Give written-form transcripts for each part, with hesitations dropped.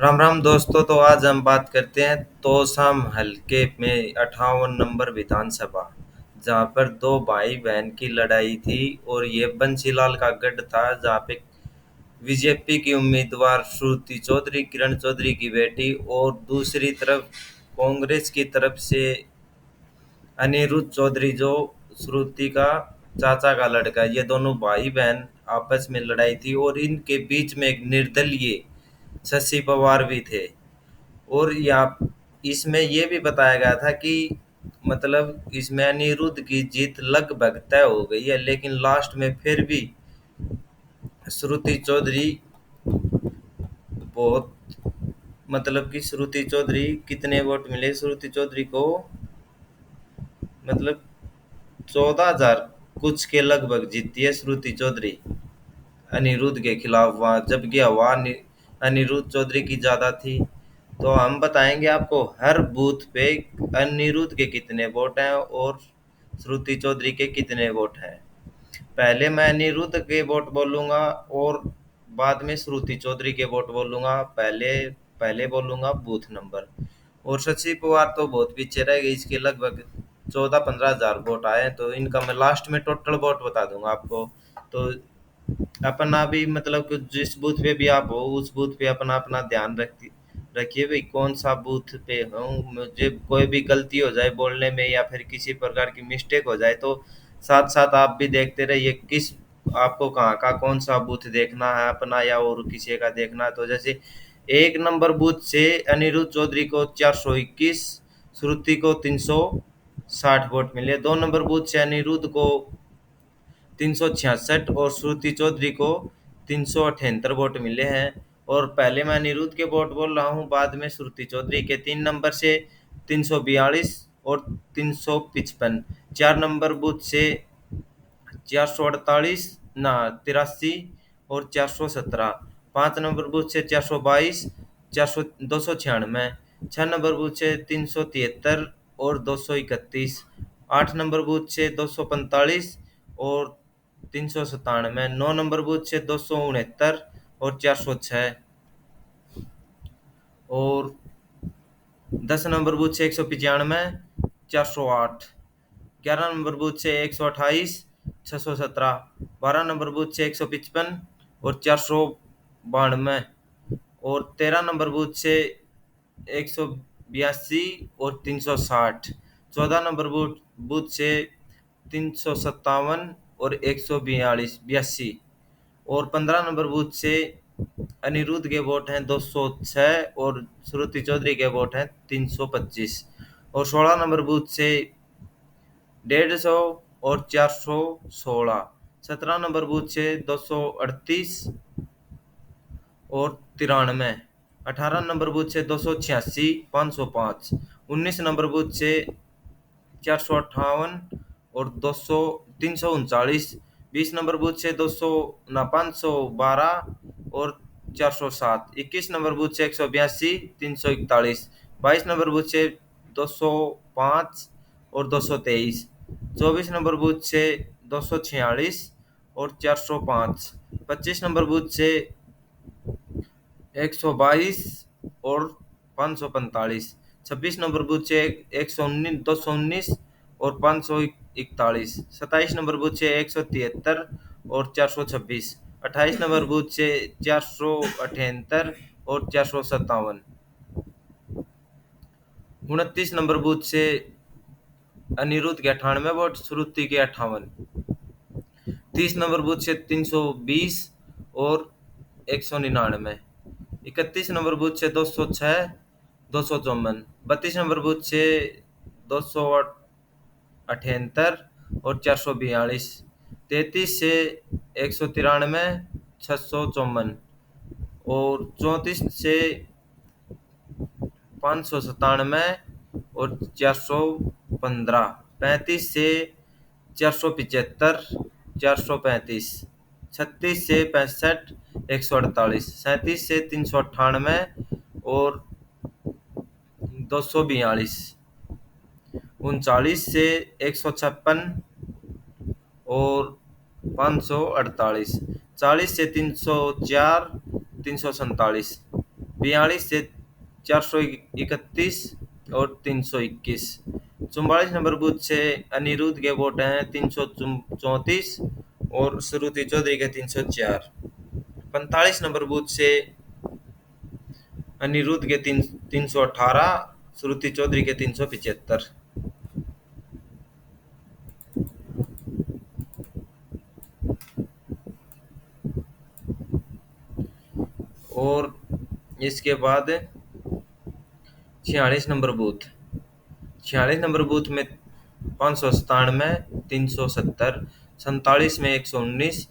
राम राम दोस्तों। तो आज हम बात करते हैं तोशाम हलके में 58 नंबर विधानसभा, जहां पर दो भाई बहन की लड़ाई थी। और ये बंसीलाल का गढ़ था, जहां पे बीजेपी की उम्मीदवार श्रुति चौधरी, किरण चौधरी की बेटी, और दूसरी तरफ कांग्रेस की तरफ से अनिरुद्ध चौधरी, जो श्रुति का चाचा का लड़का है। ये दोनों भाई बहन आपस में लड़ाई थी, और इनके बीच में एक निर्दलीय शशि पवार भी थे। और यहाँ इसमें ये भी बताया गया था कि मतलब इसमें अनिरुद्ध की जीत लगभग तय हो गई है, लेकिन लास्ट में फिर भी श्रुति चौधरी बहुत मतलब कि श्रुति चौधरी कितने वोट मिले श्रुति चौधरी को, मतलब 14,000 कुछ के लगभग जीती है श्रुति चौधरी अनिरुद्ध के खिलाफ वहां, जबकि हवा अनिरुद्ध चौधरी की ज्यादा थी। तो हम बताएंगे आपको हर बूथ पे अनिरुद्ध के कितने वोट हैं और श्रुति चौधरी के कितने वोट हैं। पहले मैं अनिरुद्ध के वोट बोलूंगा और बाद में श्रुति चौधरी के वोट बोलूंगा। पहले पहले बोलूंगा बूथ नंबर। और शशि पवार तो बहुत पीछे रह गई, इसके लगभग 14-15 हजार वोट आए हैं। तो इनका मैं लास्ट में टोटल वोट बता दूंगा आपको। तो अपना भी मतलब कि जिस बूथ पे भी आप हो उस बूथ पे अपना अपना ध्यान रखिए भाई, कौन सा बूथ पे हूँ। मुझे कोई भी गलती हो जाए बोलने में या फिर किसी प्रकार की मिस्टेक हो जाए तो साथ साथ आप भी देखते रहिए किस आपको कहाँ का कौन सा बूथ देखना है, अपना या और किसी का देखना है। तो जैसे 1 नंबर बूथ से अनिरुद्ध चौधरी को 421, श्रुति को 360 वोट मिले। 2 नंबर बूथ से अनिरुद्ध को 366 और श्रुति चौधरी को 378 वोट मिले हैं। और पहले मैं अनिरुद्ध के वोट बोल रहा हूँ, बाद में श्रुति चौधरी के। 3 नंबर से 342 और 355। 4 नंबर बूथ से 448 ना 83 और 417। 5 नंबर बूथ से 422, 400 296। 6 नंबर बूथ से 373 और 231। 8 नंबर बूथ से 245 और 397। 9 नंबर बूथ से 269 और 406। और 10 नंबर बूथ से 195, 408। 11 नंबर बूथ से 128, 617। 12 नंबर बूथ से 155 और 492। और 13 नंबर बूथ से 182 और 360। 14 नंबर बूथ से 357 और 142 और 15 नंबर बूथ से अनिरुद्ध के वोट हैं 206 और श्रुति चौधरी के वोट हैं 325। और 16 नंबर बूथ से 150 और 416। 17 नंबर बूथ से 238 और 93। 18 नंबर बूथ से 286, 505। 19 नंबर बूथ से 458 और 339। 20 नंबर बूथ से 200 ना 512 और 407। 21 नंबर बूथ से 182, 341। 22 नंबर बूथ से 205 और 223। 24 नंबर बूथ से 246 और 405। 25 नंबर बूथ से 122 और 545। 26 नंबर बूथ से 119, 219 और 541। 27 नंबर बूथ से 173 और 426। 28 नंबर बूथ से 478 और 457। 29 नंबर बूथ से अनिरुद्ध के 98 वोट, श्रुति के 58। 30 नंबर बूथ से 320 और 199। 31 नंबर बूथ से 206, 254। 32 नंबर बूथ से 278 और 442। 33 से 193, 654। और 34 से 597 और 415। 35 से 475, 435। 36 से 65, 148। 37 से 398 और 242। 39 से 156 और 548। 40 से 304, 347। 42 से 431 और 321। 44 नंबर बूथ से अनिरुद्ध के वोट हैं 334 और श्रुति चौधरी के 304। 45 नंबर बूथ से अनिरुद्ध के 318, श्रुति चौधरी के 375। और इसके बाद 46 नंबर बूथ। 46 नंबर बूथ में 597, 370, 47 में 119,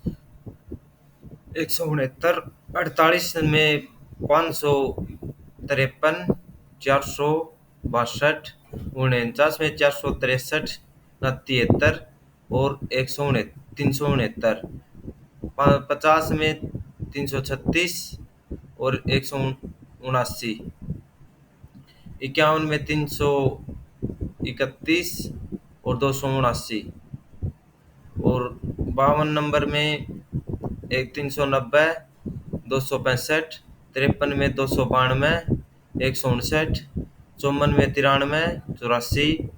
169, 48 में 553, 462, 49 में 463, 73 और 369, 50 में 336 और 179, 51 में 331 और 279, और 52 नंबर में 390, 265, 53 में 292, 159, 54 में 93, 84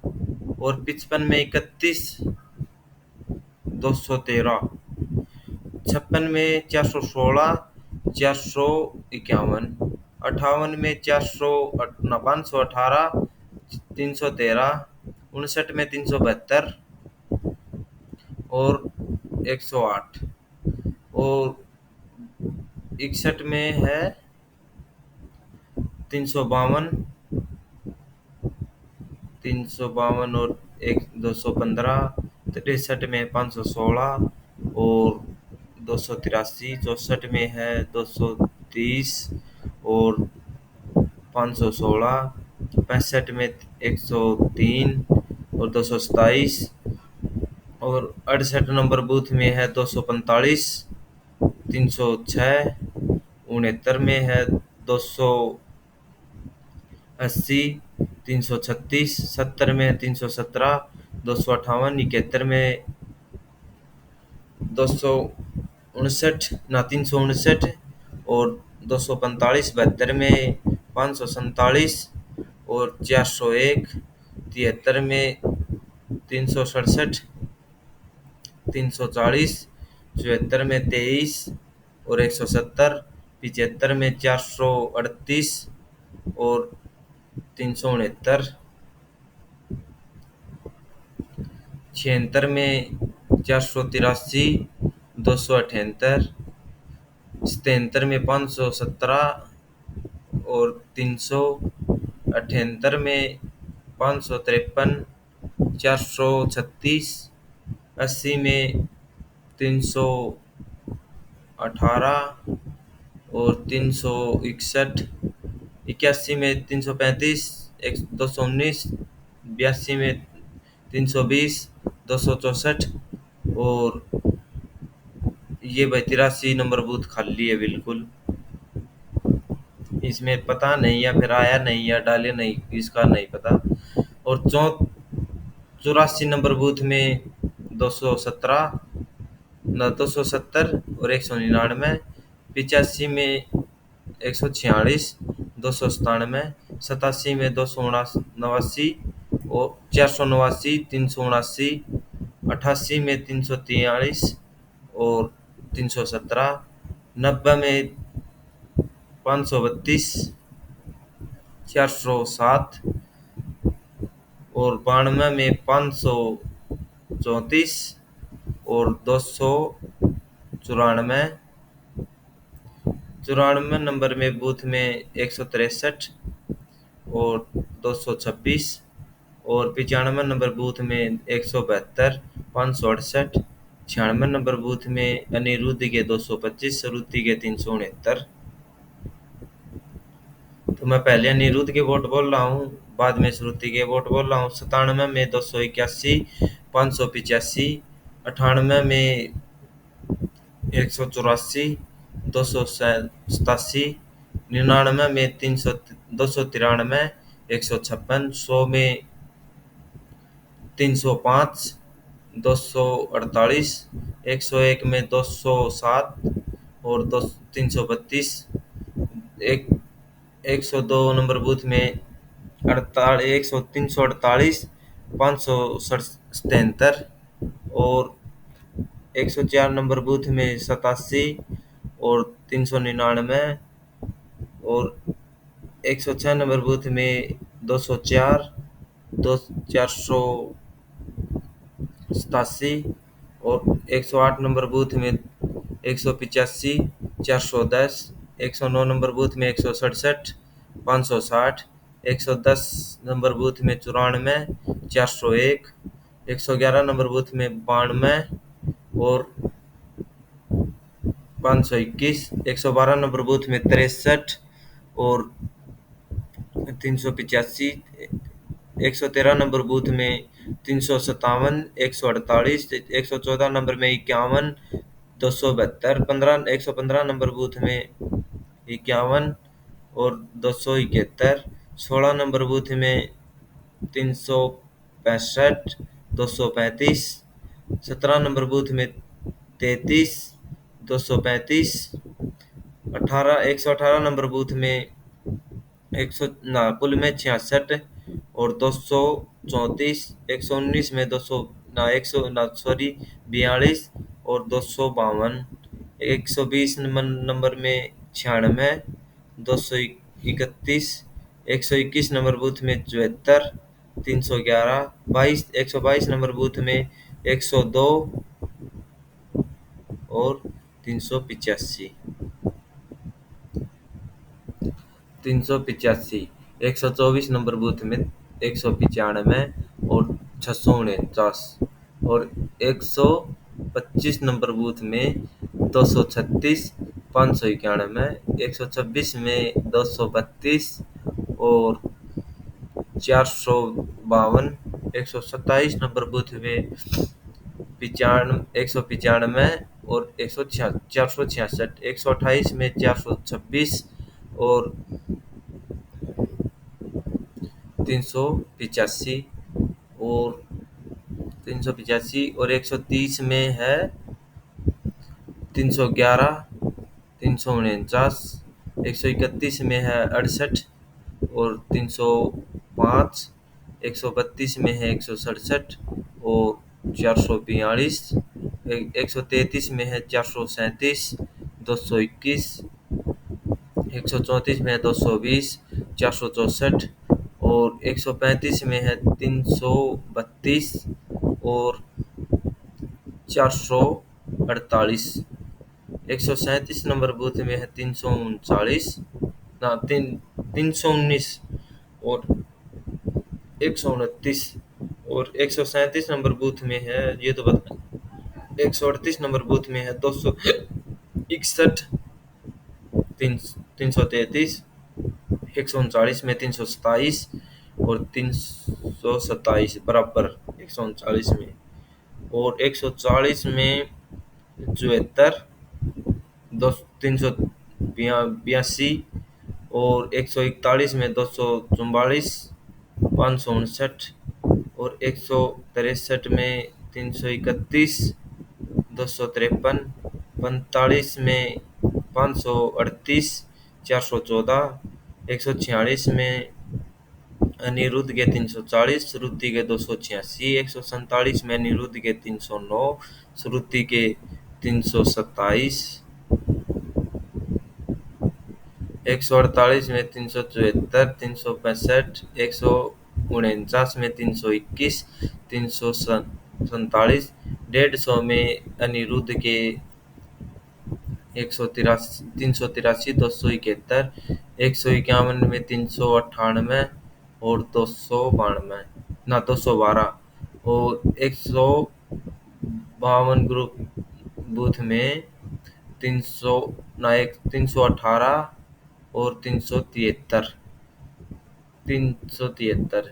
और 55 में 31, 213, 56 में 416, 451, 58 में 518, 313, 59 में 372 और 108, और 61 में है 352, 352 और 215, 63 में 516 और 283, 64 में है 230 और 516, 65 में 103 और 227, और 68 नंबर बूथ में है 245, 306, 69 में है 280, 336, 70 में 317, 258, 71 में 259 ना 359 और 245, 72 में 547 और 401, 73 में 367, 340, 74 में 23 और 170, 75 में 438 और 369, 76 में 483, 278, 77 में 517 और 300, 78 में 553, 436, 80 में 318 और 361, 81 में 335, 219, 82 में 320, 264, और ये भाई 83 नंबर बूथ खाली है बिल्कुल। इसमें पता नहीं या फिर आया नहीं या डाले नहीं, इसका नहीं पता। और 84 नंबर बूथ में 217 न 270 और 199, 85 में 146, 297, 87 में 289 और 489, 379, 88 में 343 और 317, 90 में 532, 407 और 92 में 534 और 294, 94 नंबर में बूथ में 163 और 226, और 95 नंबर बूथ में 172, 568, 96 नंबर बूथ में अनिरुद्ध के 225, श्रुति के 369। तो मैं पहले अनिरुद्ध के वोट बोल रहा हूँ, बाद में श्रुति के वोट बोल रहा हूँ। 97 में 281, 585, 98 में 184, 287, 99 में 293, 156, 100 में 305, 248, 101 में 207 और 332, 102 नंबर बूथ में 348, 577, और 104 नंबर बूथ में 87 और 399, और 106 नंबर बूथ में 204, 487, और 108 नंबर बूथ में 185, 410, 109 नंबर बूथ में 167, 560, 110 नंबर बूथ में 94, 401, 111 नंबर बूथ में 92, और 521, 112 नंबर बूथ में 63, और 385, 113 नंबर बूथ में 357, 148, 114 नंबर में 51, 272, 115 नंबर बूथ में 51 और 271, 16 नंबर बूथ में 365, 235, 17 नंबर बूथ में 33, 235, 118 नंबर बूथ में 100 ना कुल में 66, और 234, 119 में 200 ना 100 ना सॉरी 42, और 252, 120 नंबर में 96, 231, 121 नंबर बूथ में 74, 311, 122 नंबर बूथ में 102, और 385, 385, 124 नंबर बूथ में 195 और 649, और 125 नंबर बूथ में 236, 591, 126 में 232, और 452, 127 नंबर बूथ में 195 और 466, 128 में 426, और 385, और 385, और 130 में है 311, 349, 131 में है 68, और 305, 132 में है 167, और 442, 133 में है 437, 221, 134 में है 220, 464, और 135 में है 332, और 448, 137 नंबर बूथ में है 339, ना 319, और 129, और 137 नंबर बूथ में है, ये तो बता, 138 नंबर बूथ में है 261, 333, 139 में 327, और 327 बराबर 139 में, और 140 में 74, 382, और 141 में 244, 559, और 163 में 331, 253, 45 में 538, 414, 146 में अनिरुद्ध के 340, श्रुति के 286, 147 में अनिरुद्ध के 309, श्रुति के 327, 148 में 374, 365, 149 में 321, 347, 150 में अनिरुद्ध के 183, 383, 271, 151 में 398, और 292, ना 212, और 152 ग्रुप बूथ में 300 ना 318, और 373, 373,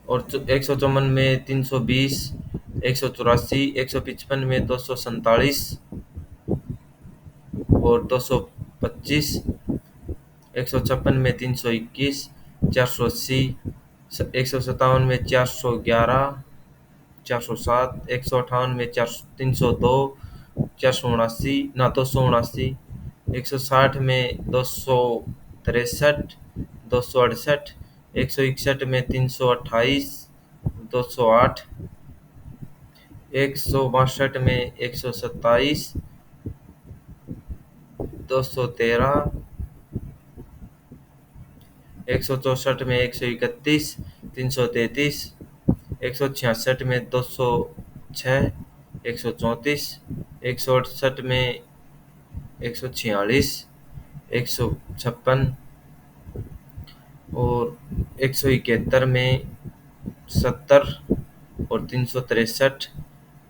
और 154 में 320, 184, 155 में 247, और 225, 156 में 321, 480, 157 में 411, 407, 158 में 302, 479, ना 279, 160 में 263, 268, 161 में 328, 208, 162 में 127, 213, 164 में 131, 333, 166 में 206, 134, 168 में 146, 156 और 171 में 70 और 363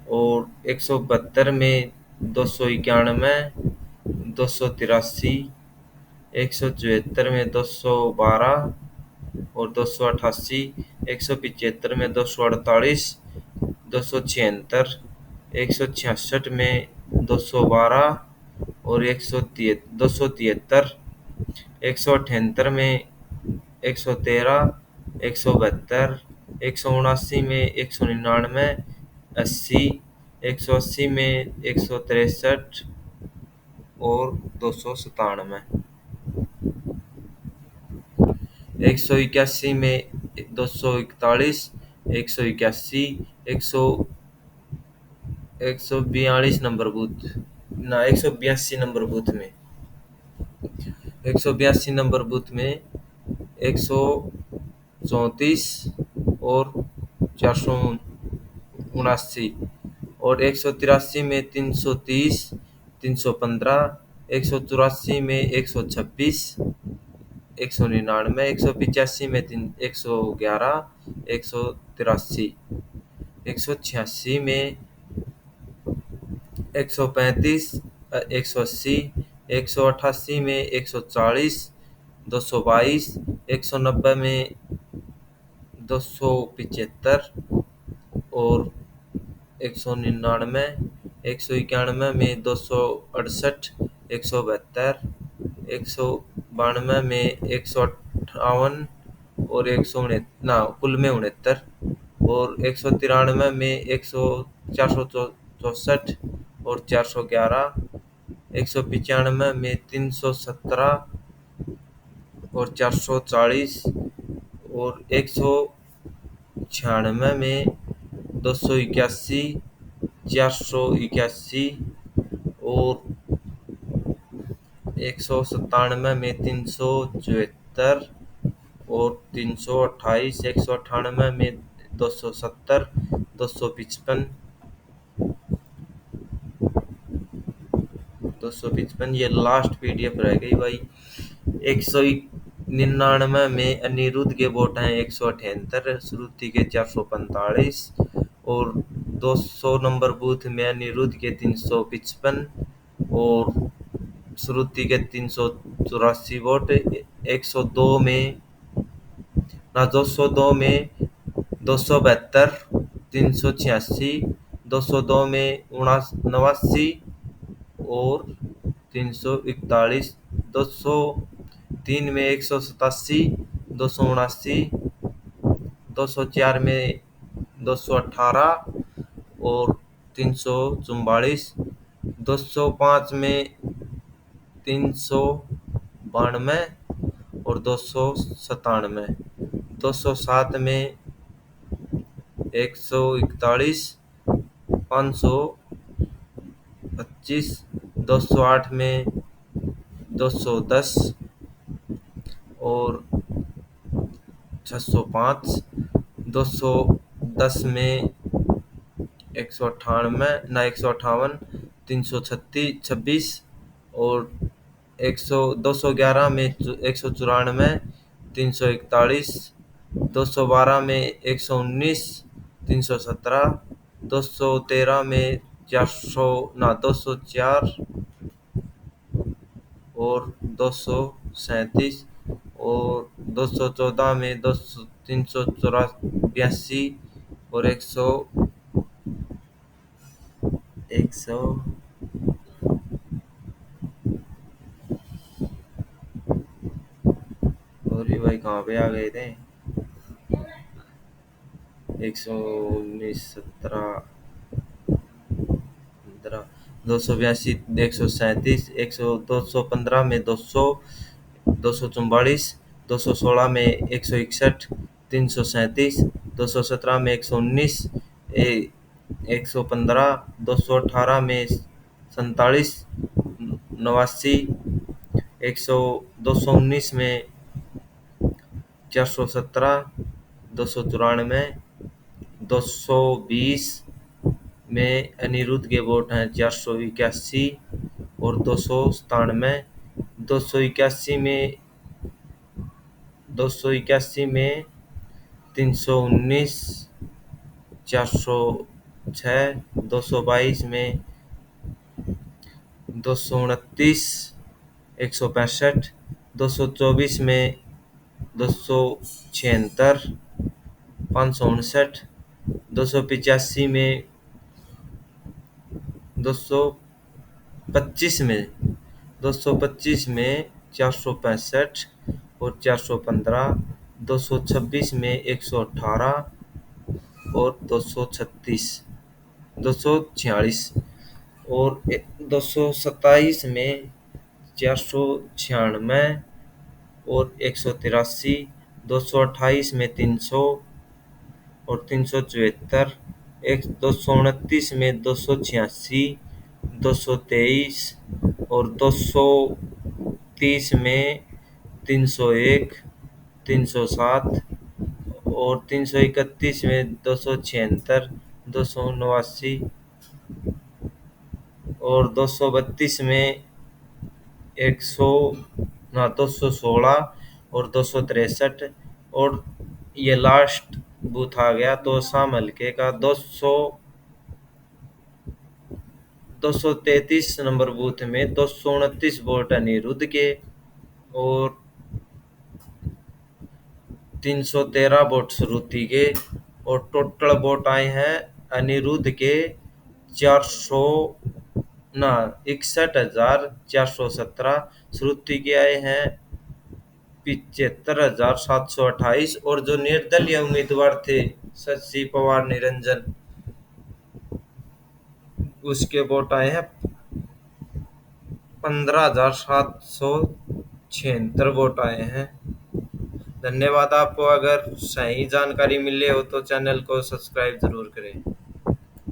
और 172 में 291, 283, 174 में 212 और 288, 175 में 248, 276, 166 में 212 और 273, 178 में 113, 172, 179 में 199, 80, 180 में 163 और 297, 181 में 241, 181, 142 नंबर बूथ ना 182 नंबर बूथ में 182 नंबर बूथ में 134 और 479 और 183 में 330, 315, 184 में 126, 199, 185 में 111, 183, 186 में 135, 180, 188 में 140, 222, 190 में 275 और 199, 191 में 268, 172, 192 में 158 और 169 ना कुल में 69 और 193 में 464 और 411, 195 में 317 और 440 और 196 में 281, 481 और 197 में 374 और 328, 198 में 270, 255, 255 ये लास्ट पीडीएफ रह गई भाई। 199 में अनिरुद्ध के वोट हैं 178, श्रुति के 445 और 200 नंबर बूथ में अनिरुद्ध के 355 और श्रुति के 384 वोट। 102 में ना 202 में 272, 386, 202 में 89 और 341, 203 में 187, 279, 204 में 218 और 344, 205 में 392 और 297, 207 में 141, 525, 208 में 210 और 605, 210 में 198 ना 158, 336 और 211 में 194, 341, 212 में 119, 317, 213 में 400 ना 204 और 237 और 214 में 382 और 100 और भी भाई कहाँ पे आ गए थे। 119, 17, 15 282, 137, 215 में 200, 244, 216 में 161, 337, 217 में 119, 115, 218 में 47, 89, 219 में 417, 294, 220 में अनिरुद्ध के वोट हैं 481 और 297, 281 में 319, 406, 222 में 229, 165, 224 में 276, 559, 285 में 225 में 225 में 465 और 415, 226 में 118 और 236, 246 और 227 में 496 और 183, 228 में 300 और 374, 229 में 286, 223 और 230 में 301, 307 और 331 में 276, 289 और 232 में 100 ना 216 और 263 और ये लास्ट बूथ आ गया तो शाम हल्के का 233 नंबर बूथ में 229 वोट अनिरुद्ध के और 313 वोट श्रुति के और टोटल वोट आए हैं अनिरुद्ध के 400 ना 61,417, श्रुति के आए हैं 75,728 और जो निर्दलीय उम्मीदवार थे शशि पवार निरंजन उसके वोट आए हैं 15,776 वोट आए हैं। धन्यवाद। आपको अगर सही जानकारी मिले हो तो चैनल को सब्सक्राइब जरूर करें।